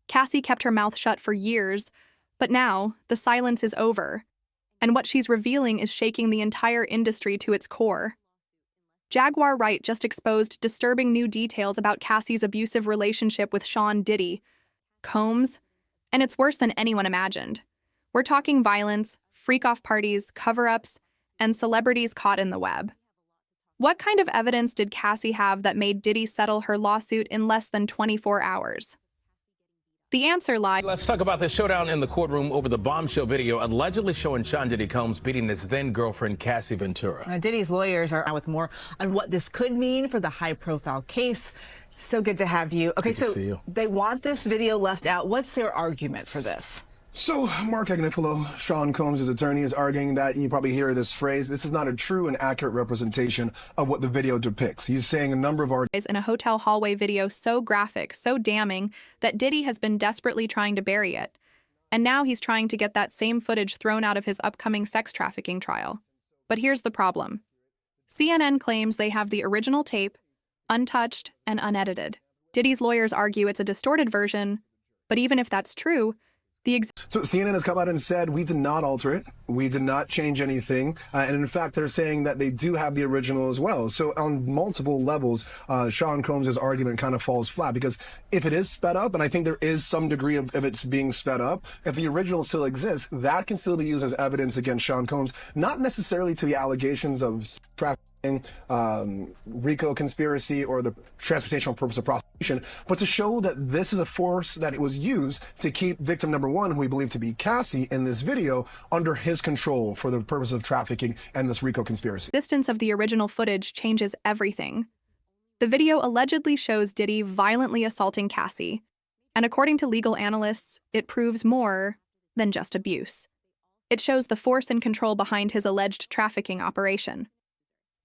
Cassie kept her mouth shut for years, but now the silence is over, and what she's revealing is shaking the entire industry to its core. Jaguar Right just exposed disturbing new details about Cassie's abusive relationship with Diddy, Combs, and it's worse than anyone imagined. We're talking violence, freak-off parties, cover-ups, and celebrities caught in the web. What kind of evidence did Cassie have that made Diddy settle her lawsuit in less than 24 hours? The answer lies. Let's talk about the showdown in the courtroom over the bombshell video allegedly showing Diddy Combs beating his then-girlfriend Cassie Ventura. Diddy's lawyers are out with more on what this could mean for the high-profile case. So good to have you. Okay, so they want this video left out. What's their argument for this? So, Mark Agnifilo, Sean Combs' attorney, is arguing that, you probably hear this phrase, this is not a true and accurate representation of what the video depicts. He's saying a number of arguments in a hotel hallway video so graphic, so damning, that Diddy has been desperately trying to bury it. And now he's trying to get that same footage thrown out of his upcoming sex trafficking trial. But here's the problem. CNN claims they have the original tape, untouched and unedited. Diddy's lawyers argue it's a distorted version, but even if that's true, So CNN has come out and said, we did not alter it. We did not change anything. And in fact, they're saying that they do have the original as well. So on multiple levels, Sean Combs' argument kind of falls flat, because if it is sped up, and I think there is some degree of it's being sped up, if the original still exists, that can still be used as evidence against Sean Combs, not necessarily to the allegations of trafficking, RICO conspiracy, or the transportation purpose of prostitution, but to show that this is a force that it was used to keep victim number one, who we believe to be Cassie in this video, under his control for the purpose of trafficking and this RICO conspiracy. The distance of the original footage changes everything. The video allegedly shows Diddy violently assaulting Cassie, and according to legal analysts, it proves more than just abuse. It shows the force and control behind his alleged trafficking operation.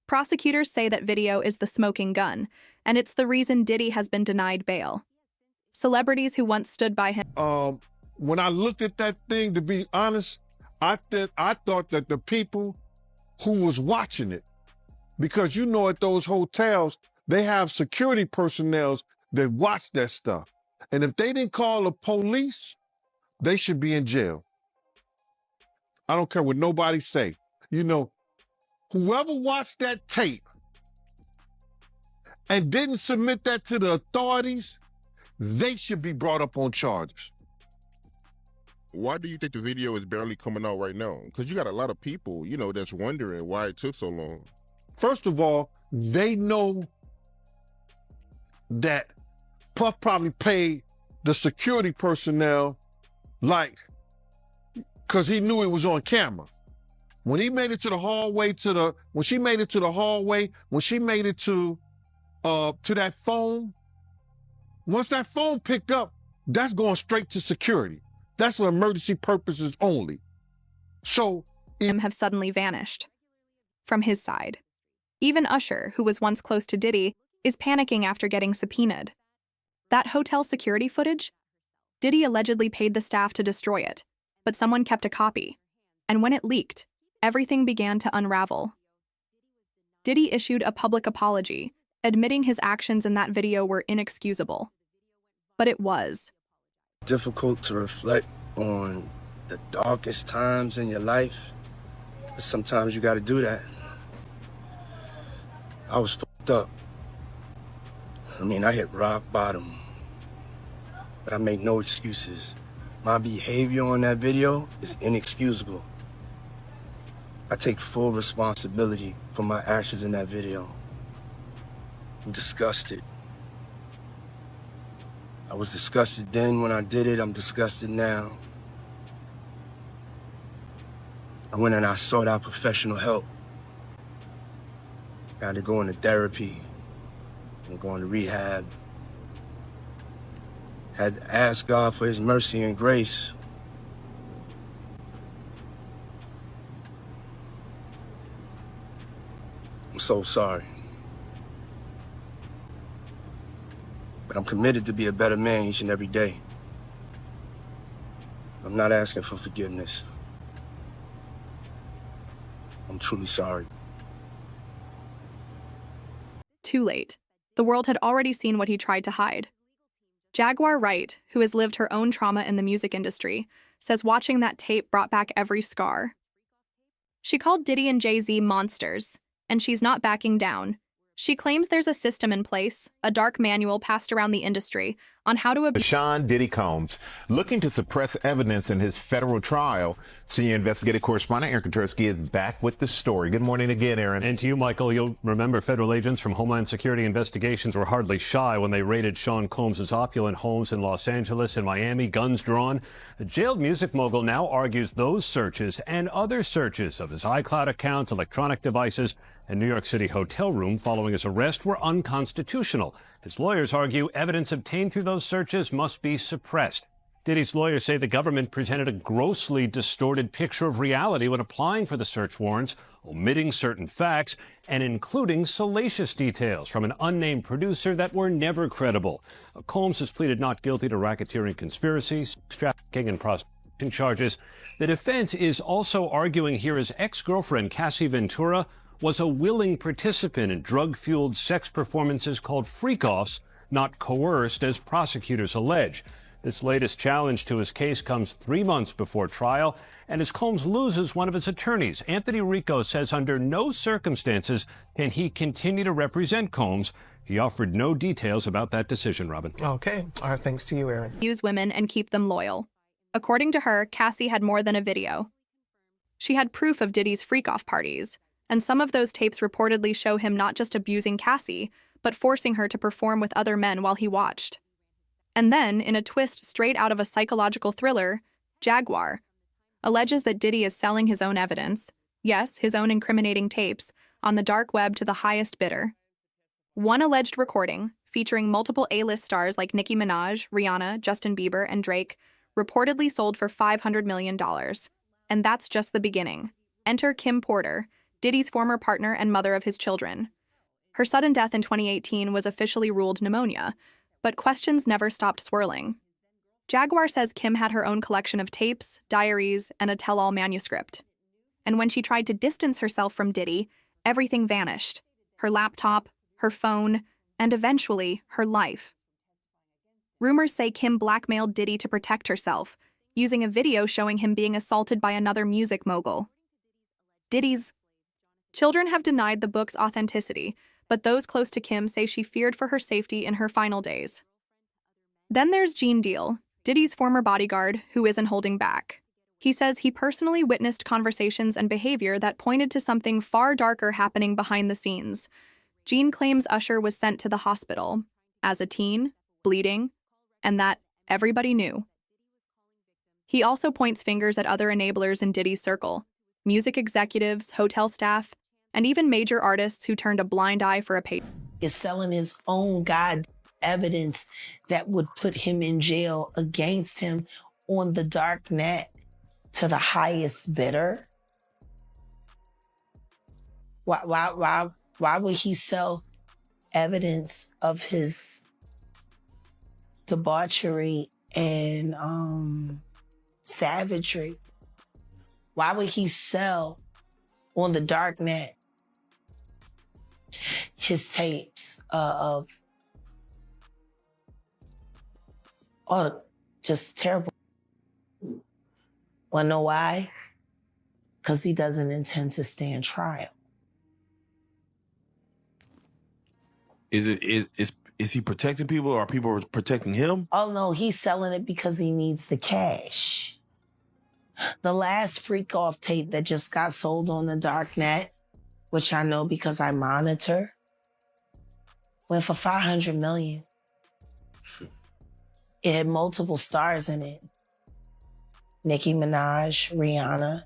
Prosecutors say that video is the smoking gun, and it's the reason Diddy has been denied bail. Celebrities who once stood by him. When I looked at that thing, to be honest, I thought that the people who was watching it, because you know at those hotels, they have security personnel that watch that stuff. And if they didn't call the police, they should be in jail. I don't care what nobody say. You know, whoever watched that tape and didn't submit that to the authorities, they should be brought up on charges. Why do you think the video is barely coming out right now? Because you got a lot of people, you know, that's wondering why it took so long. First of all, they know that Puff probably paid the security personnel, like, because he knew it was on camera. When he made it to the hallway, when she made it to that phone, once that phone picked up, that's going straight to security. That's for emergency purposes only. So have suddenly vanished from his side. Even Usher, who was once close to Diddy, is panicking after getting subpoenaed. That hotel security footage? Diddy allegedly paid the staff to destroy it, but someone kept a copy. And when it leaked, everything began to unravel. Diddy issued a public apology, admitting his actions in that video were inexcusable. But it was. Difficult to reflect on the darkest times in your life, but sometimes you gotta do that. I was fucked up. I mean, I hit rock bottom, but I make no excuses. My behavior on that video is inexcusable. I take full responsibility for my actions in that video. I'm disgusted. I was disgusted then when I did it. I'm disgusted now. I went and I sought out professional help. I had to go into therapy and go into rehab. Had to ask God for his mercy and grace. I'm so sorry. But I'm committed to be a better man each and every day. I'm not asking for forgiveness. I'm truly sorry. Too late. The world had already seen what he tried to hide. Jaguar Wright, who has lived her own trauma in the music industry, says watching that tape brought back every scar. She called Diddy and Jay-Z monsters, and she's not backing down. She claims there's a system in place, a dark manual passed around the industry, on how to abuse Sean Diddy Combs, looking to suppress evidence in his federal trial. Senior investigative correspondent Aaron Katersky is back with the story. Good morning again, Aaron. And to you, Michael, you'll remember federal agents from Homeland Security Investigations were hardly shy when they raided Sean Combs' opulent homes in Los Angeles and Miami, guns drawn. The jailed music mogul now argues those searches and other searches of his iCloud accounts, electronic devices, and New York City hotel room following his arrest were unconstitutional. His lawyers argue evidence obtained through those searches must be suppressed. Diddy's lawyers say the government presented a grossly distorted picture of reality when applying for the search warrants, omitting certain facts and including salacious details from an unnamed producer that were never credible. Combs has pleaded not guilty to racketeering conspiracy, sex trafficking, and prostitution charges. The defense is also arguing here his ex-girlfriend, Cassie Ventura, was a willing participant in drug-fueled sex performances called freak-offs, not coerced, as prosecutors allege. This latest challenge to his case comes 3 months before trial, and as Combs loses one of his attorneys, Anthony Rico says under no circumstances can he continue to represent Combs. He offered no details about that decision, Robin. Okay. All right. Thanks to you, Aaron. Use women and keep them loyal. According to her, Cassie had more than a video. She had proof of Diddy's freak-off parties, and some of those tapes reportedly show him not just abusing Cassie, but forcing her to perform with other men while he watched. And then, in a twist straight out of a psychological thriller, Jaguar alleges that Diddy is selling his own evidence, yes, his own incriminating tapes, on the dark web to the highest bidder. One alleged recording, featuring multiple A-list stars like Nicki Minaj, Rihanna, Justin Bieber, and Drake, reportedly sold for $500 million. And that's just the beginning. Enter Kim Porter, Diddy's former partner and mother of his children. Her sudden death in 2018 was officially ruled pneumonia, but questions never stopped swirling. Jaguar says Kim had her own collection of tapes, diaries, and a tell-all manuscript. And when she tried to distance herself from Diddy, everything vanished. Her laptop, her phone, and eventually, her life. Rumors say Kim blackmailed Diddy to protect herself, using a video showing him being assaulted by another music mogul. Diddy's children have denied the book's authenticity, but those close to Kim say she feared for her safety in her final days. Then there's Gene Deal, Diddy's former bodyguard, who isn't holding back. He says he personally witnessed conversations and behavior that pointed to something far darker happening behind the scenes. Gene claims Usher was sent to the hospital as a teen, bleeding, and that everybody knew. He also points fingers at other enablers in Diddy's circle, music executives, hotel staff, and even major artists who turned a blind eye for a paycheck. Is selling his own evidence that would put him in jail against him on the dark net to the highest bidder. Why would he sell evidence of his debauchery and savagery? Why would he sell on the dark net his tapes of just terrible? Wanna know why? Because he doesn't intend to stand trial. Is he protecting people, or are people protecting him? Oh no, he's selling it because he needs the cash. The last freak off tape that just got sold on the dark net, which I know because I monitor, went for $500 million. It had multiple stars in it. Nicki Minaj, Rihanna,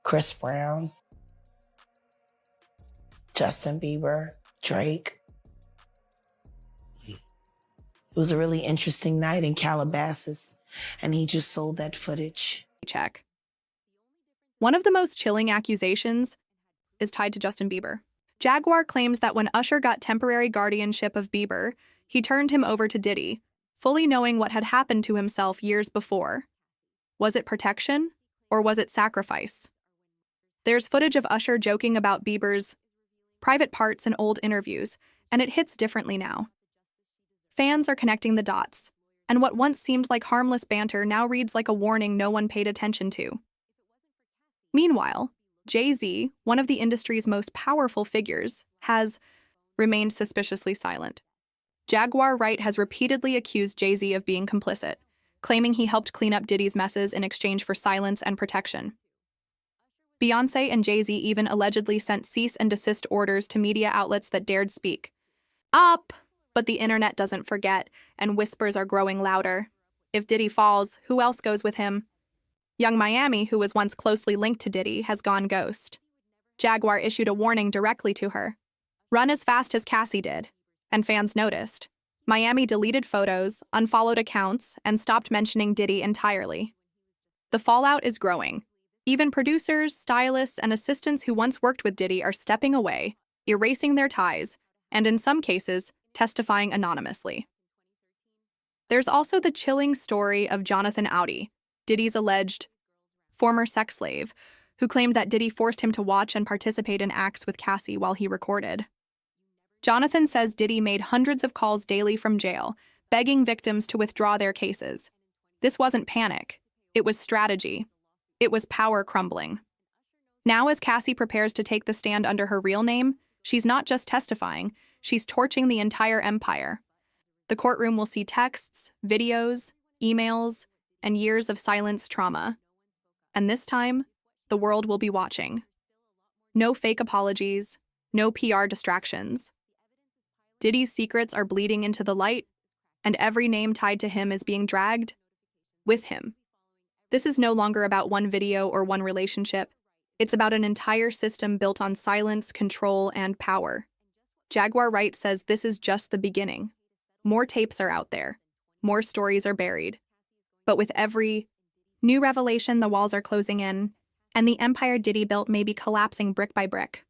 Chris Brown, Justin Bieber, Drake. It was a really interesting night in Calabasas, and he just sold that footage. Check. One of the most chilling accusations is tied to Justin Bieber. Jaguar claims that when Usher got temporary guardianship of Bieber, he turned him over to Diddy, fully knowing what had happened to himself years before. Was it protection, or was it sacrifice? There's footage of Usher joking about Bieber's private parts in old interviews, and it hits differently now. Fans are connecting the dots, and what once seemed like harmless banter now reads like a warning no one paid attention to. Meanwhile, Jay-Z, one of the industry's most powerful figures, has remained suspiciously silent. Jaguar Wright has repeatedly accused Jay-Z of being complicit, claiming he helped clean up Diddy's messes in exchange for silence and protection. Beyoncé and Jay-Z even allegedly sent cease and desist orders to media outlets that dared speak up, but the internet doesn't forget, and whispers are growing louder. If Diddy falls, who else goes with him? Young Miami, who was once closely linked to Diddy, has gone ghost. Jaguar issued a warning directly to her. Run as fast as Cassie did. And fans noticed. Miami deleted photos, unfollowed accounts, and stopped mentioning Diddy entirely. The fallout is growing. Even producers, stylists, and assistants who once worked with Diddy are stepping away, erasing their ties, and in some cases, testifying anonymously. There's also the chilling story of Jonathan Audi, Diddy's alleged former sex slave, who claimed that Diddy forced him to watch and participate in acts with Cassie while he recorded. Jonathan says Diddy made hundreds of calls daily from jail, begging victims to withdraw their cases. This wasn't panic. It was strategy. It was power crumbling. Now, as Cassie prepares to take the stand under her real name, she's not just testifying, she's torching the entire empire. The courtroom will see texts, videos, emails, and years of silence trauma. And this time, the world will be watching. No fake apologies, no PR distractions. Diddy's secrets are bleeding into the light, and every name tied to him is being dragged with him. This is no longer about one video or one relationship. It's about an entire system built on silence, control, and power. Jaguar Wright says this is just the beginning. More tapes are out there. More stories are buried. But with every new revelation, the walls are closing in, and the empire Diddy built may be collapsing brick by brick.